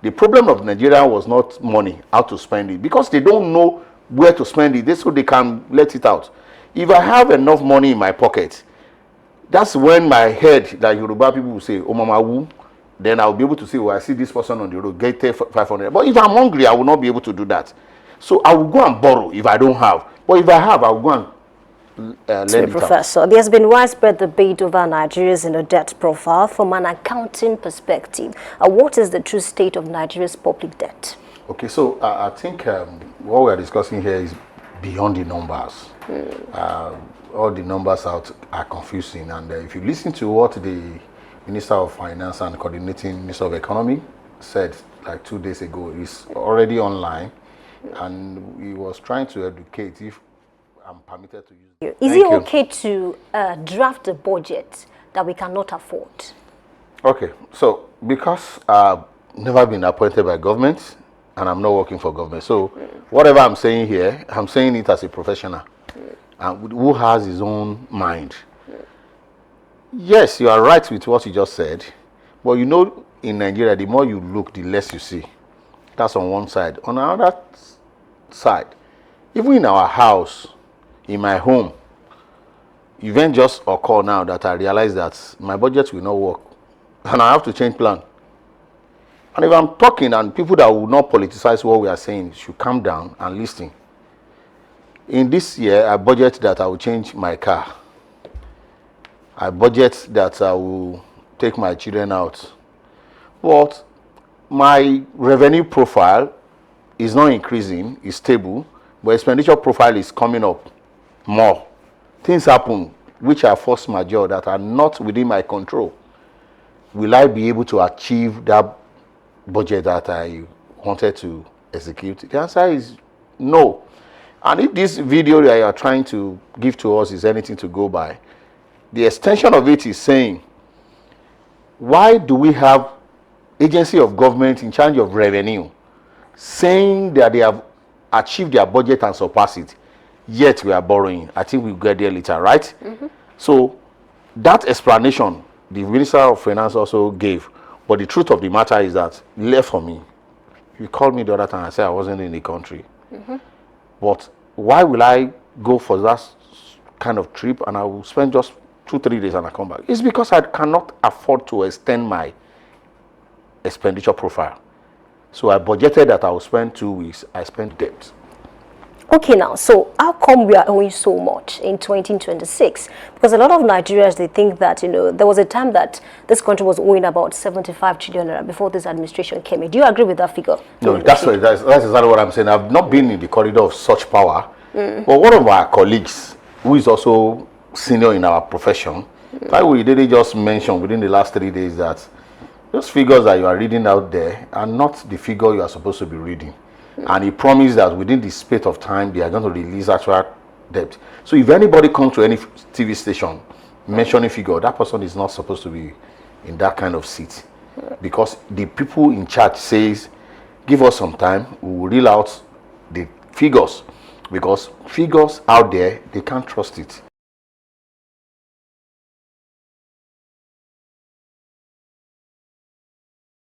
The problem of Nigeria was not money, how to spend it, because they don't know where to spend it, so they can let it out. If I have enough money in my pocket, that's when my head, like Yoruba people will say, oh mama woo, then I'll be able to say, well, I see this person on the road, get 500. But if I'm hungry, I will not be able to do that. So I will go and borrow if I don't have. But if I have, I will go and lend it Professor, out. there's been widespread debate over Nigeria's debt profile from an accounting perspective. What is the true state of Nigeria's public debt? Okay, so I think what we're discussing here is beyond the numbers. All the numbers out are confusing, and if you listen to what the Minister of Finance and Coordinating Minister of Economy said like 2 days ago, is already online, and he was trying to educate, if I'm permitted to use it. Is it okay to draft a budget that we cannot afford? Okay, so because I've never been appointed by government and I'm not working for government, so whatever I'm saying here, I'm saying it as a professional who has his own mind. Yes, you are right with what you just said, but you know, in Nigeria, the more you look, the less you see. That's on one side. On another side, even in our house, in my home, event just occur now that I realize that my budget will not work and I have to change plan. And if I'm talking and people that will not politicize what we are saying should calm down and listen. In this year, I budget that I will change my car. I budget that I will take my children out. But my revenue profile is not increasing, it's stable, but expenditure profile is coming up more. Things happen which are force majeure that are not within my control. Will I be able to achieve that budget that I wanted to execute? The answer is no. And if this video that you are trying to give to us is anything to go by, the extension of it is saying, why do we have agency of government in charge of revenue saying that they have achieved their budget and surpassed it, yet we are borrowing? I think we'll get there later, right? So that explanation the Minister of Finance also gave, but the truth of the matter is that, left for me, he called me the other time, I said I wasn't in the country. But why will I go for that kind of trip and I will spend just 2-3 days and I come back? It's because I cannot afford to extend my expenditure profile. So I budgeted that I will spend 2 weeks. I spent debt. Okay, now, so how come we are owing so much in 2026? Because a lot of Nigerians, they think that, you know, there was a time that this country was owing about 75 trillion naira before this administration came in. Do you agree with that figure? No, that's exactly what I'm saying. I've not been in the corridor of such power. But one of our colleagues, who is also senior in our profession, we didn't just mention within the last 3 days that those figures that you are reading out there are not the figure you are supposed to be reading. And he promised that within the space of time, they are going to release actual debt. So if anybody comes to any TV station mentioning figure, that person is not supposed to be in that kind of seat. Because the people in charge says, give us some time, we will reel out the figures. Because figures out there, they can't trust it.